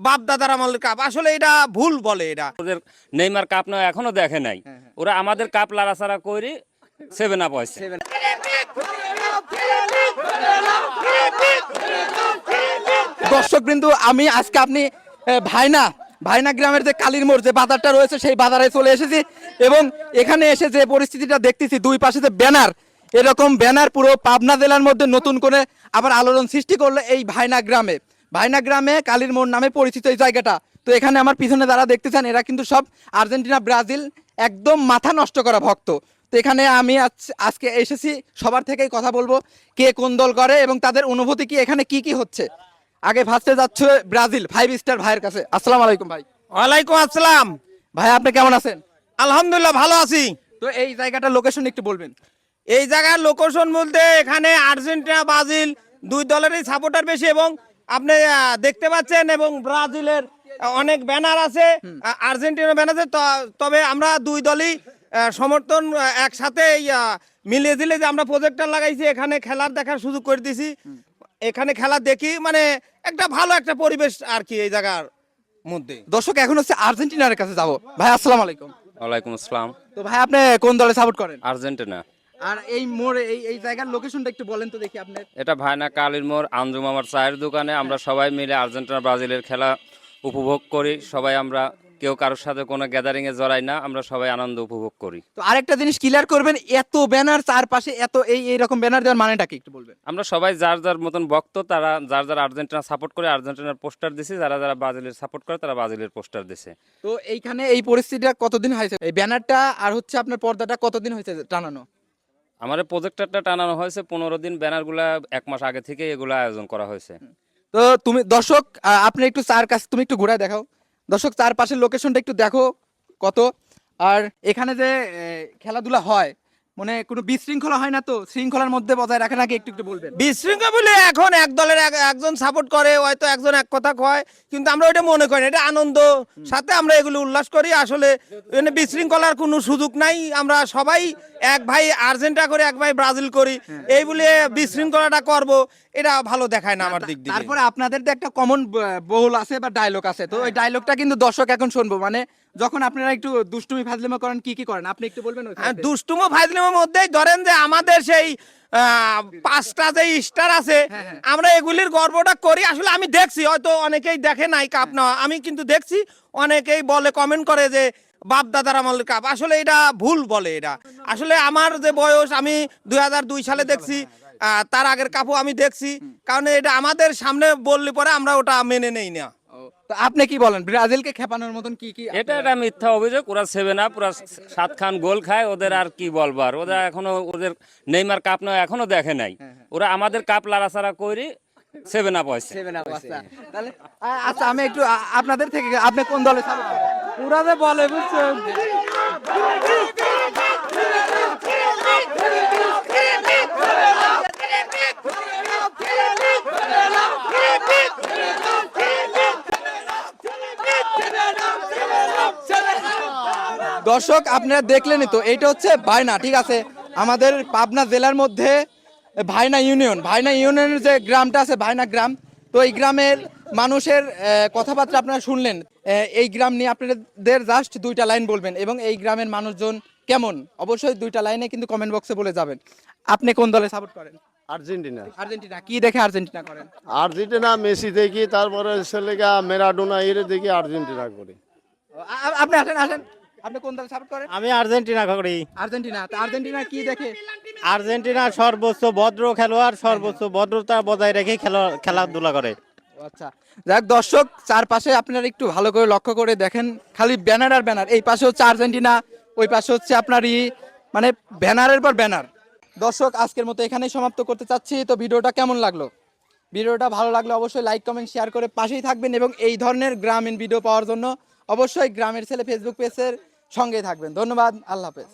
বাপ দাদার আমলের কাপ, আসলে এটা ভুল বলে এটা। ওদের নেইমার কাপ না এখনো দেখে নাই, ওরা আমাদের কাপ লাড়াচাড়া করে 7 আপ হয়েছে। দর্শক বিন্দু, আমি আজকে আপনি ভাইনা ভাইনা গ্রামের যে কালীর মোড় যে বাজারটা রয়েছে সেই বাজারে চলে এসেছি এবং এখানে এসে যে পরিস্থিতিটা দেখতেছি, দুই পাশে যে ব্যানার, এরকম ব্যানার পুরো পাবনা জেলার মধ্যে নতুন করে আবার আলোড়ন সৃষ্টি করলো এই ভাইনা গ্রামে। ভাইনা গ্রামে কালীর মোড় নামে পরিচিত এই জায়গাটা। তো এখানে আমার পিছনে যারা দেখতেছেন এরা কিন্তু সব আর্জেন্টিনা ব্রাজিল একদম মাথা নষ্ট করা ভক্ত। তো এখানে আমি আজকে এসেছি, সবার থেকেই কথা বলবো কে কোন দল করে এবং তাদের অনুভূতি কি, এখানে কি কি হচ্ছে। আগে ফার্স্টে যাচ্ছে ব্রাজিল 5 স্টার ভাইয়ের কাছে। আসসালামু আলাইকুম ভাই। ওয়ালাইকুম আসসালাম। ভাই আপনি কেমন আছেন? আলহামদুলিল্লাহ ভালো আছি। তো এই জায়গাটার লোকেশন একটু বলবেন। এই জায়গার লোকেশন বলতে এখানে আর্জেন্টিনা ব্রাজিল দুই দলেরই সাপোর্টার বেশি এবং আপনি দেখতে পাচ্ছেন এবং ব্রাজিলের অনেক ব্যানার আছে, আর্জেন্টিনার ব্যানার আছে। তবে আমরা দুই দলই সমর্থন একসাথে মিলিয়ে দিলে যে আমরা প্রজেক্টর লাগাইছি, এখানে খেলার দেখার সুযোগ করে দিছি, এখানে খেলা দেখি, মানে একটা ভালো একটা পরিবেশ আর কি এই জায়গার মধ্যে। দর্শক এখন হচ্ছে আর্জেন্টিনার কাছে যাব। ভাই আসসালামু আলাইকুম। ওয়ালাইকুম আসসালাম। তো ভাই আপনি কোন দলে সাপোর্ট করেন? আর্জেন্টিনা। আর এই মোড়ে এই জায়গার লোকেশনটা একটু বলেন তো দেখি আপনি। এটা ভাইনা কালীর মোড় আঞ্জুম আমার চায়ের দোকানে আমরা সবাই মিলে আর্জেন্টিনা ব্রাজিলের খেলা উপভোগ করি। সবাই আমরা কেউ কারোর সাথে কোনো গ্যাদারিং এ জড়াই না, আমরা সবাই আনন্দ উপভোগ করি। তো আরেকটা জিনিস ক্লিয়ার করবেন, এত ব্যানার চারপাশে, এত এইরকম ব্যানার দেওয়ার মানেটা কি একটু বলবেন? আমরা সবাই যার যার মতন ভক্ত, তারা যার যার আর্জেন্টিনা সাপোর্ট করে আর্জেন্টিনার পোস্টার দিছে, যারা যারা ব্রাজিলের সাপোর্ট করে তারা ব্রাজিলের পোস্টার দিছে। তো এইখানে এই পরিস্থিতিটা কতদিন হয়েছে, এই ব্যানারটা আর হচ্ছে আপনার পর্দাটা কতদিন হয়েছে টানানো? আমাদের প্রজেক্টরটা টানানো হয়েছে 15 দিন, ব্যানারগুলা 1 মাস আগে থেকে এগুলো আয়োজন করা হয়েছে। তো তুমি দর্শক আপনি একটু চার কাছে তুমি একটু ঘুরে দেখাও। দর্শক চারপাশের লোকেশনটা একটু দেখো কত। আর এখানে যে খেলাধুলা হয়, মানে কোনো বিশৃঙ্খলা হয় না তো? শৃঙ্খলার মধ্যে বজায় রাখে নাকি একটু একটু বলবেন। বিশৃঙ্খলা বলে এখন এক দলের একজন সাপোর্ট করে, হয়তো একজন এক কথা কয়, কিন্তু আমরা ওইটা মনে করি না, এটা আনন্দ সাথে আমরা এগুলো উল্লাস করি। আসলে এখানে বিশৃঙ্খলার কোনো সুযোগ নাই, আমরা সবাই এক ভাই আর্জেন্টিনা করি, এক ভাই ব্রাজিল করি, এই বলে বিশৃঙ্খলাটা করব এটা ভালো দেখায় না আমার দিক দিয়ে। তারপরে আপনাদের তো একটা কমন বহুল আছে বা ডায়লগ আছে, তো ওই ডায়লগটা কিন্তু দর্শক এখন শুনবো। মানে যখন আপনারা একটু দুষ্টুমি ফাজলিমা করেন, কি কি করেন আপনি একটু বলবেন? দুষ্টুমো ফাজলিমের মধ্যেই ধরেন যে আমাদের সেই 5টা যে স্টার আছে, আমরা এগুলির গর্বটা করি। আসলে আমি দেখছি, হয়তো অনেকেই দেখে নাই কাপ নেওয়া, আমি কিন্তু দেখছি অনেকেই বলে, কমেন্ট করে যে বাপ দাদার আমলের কাপ, আসলে এটা ভুল বলে এটা। আসলে আমার যে বয়স, আমি 2002 সালে দেখছি, তার আগের কাপও আমি দেখছি, কারণ এটা আমাদের সামনে বললে পরে আমরা ওটা মেনে নেই না। তো আপনি কি বলেন, ব্রাজিলকে খেপানোর মতন কি কি? এটা একটা মিথ্যা অভিযোগ, ওরা 7 আপ, ওরা 7 খান গোল খায়, ওদের আর কি বলবার, ওরা এখনো ওদের নেইমার কাপ না এখনো দেখে নাই, ওরা আমাদের কাপ লাড়াচাড়া করে 7 আপ হয়েছে। তাহলে আচ্ছা আমি একটু আপনাদের থেকে, আপনি কোন দলে সাপোর্ট করেন? ওরা যে বলে বুঝছেন, দর্শক আপনারা দেখলেনই তো, এইটা হচ্ছে ভাইনা, ঠিক আছে, আমাদের পাবনা জেলার মধ্যে ভাইনা ইউনিয়নের যে গ্রামটা আছে ভাইনা গ্রাম। তো এই গ্রামের মানুষের কথাবার্তা আপনারা শুনলেন। এই গ্রাম নিয়ে আপনাদের জাস্ট 2টা লাইন বলবেন এবং এই গ্রামের মানুষজন কেমন, অবশ্যই 2টা লাইনে কিন্তু কমেন্ট বক্সে বলে যাবেন। আপনি কোন দলে সাপোর্ট করেন? আর্জেন্টিনা। আর্জেন্টিনা। কি দেখে আর্জেন্টিনা করেন? আর্জেন্টিনা মেসি দেখি, তারপরে সেলেগা মেরাডোনা এর দেখি আর্জেন্টিনা করি। আপনি আসেন আপনি কোন দলে সাপোর্ট করেন? আমি আর্জেন্টিনা করি। আর্জেন্টিনা। তো আর্জেন্টিনা কি দেখে? আর্জেন্টিনা সর্বোচ্চ ভদ্র খেলোয়াড়, সর্বোচ্চ ভদ্রতা বজায় রেখে খেলাধুলা করে। আচ্ছা যাক, দর্শক চারপাশে আপনারা একটু ভালো করে লক্ষ্য করে দেখেন, খালি ব্যানার আর ব্যানার। এই পাশে হচ্ছে আর্জেন্টিনা, ওই পাশে হচ্ছে আপনার মানে ব্যানারের পর ব্যানার। দর্শক আজকের মতো এখানেই সমাপ্ত করতে চাচ্ছি। তো ভিডিওটা কেমন লাগলো? ভিডিওটা ভালো লাগলে অবশ্যই লাইক কমেন্ট শেয়ার করে পাশেই থাকবেন এবং এই ধরনের গ্রামীণ ভিডিও পাওয়ার জন্য অবশ্যই গ্রামের ছেলে ফেসবুক পেজের সঙ্গেই থাকবেন। ধন্যবাদ, আল্লাহ হাফেজ।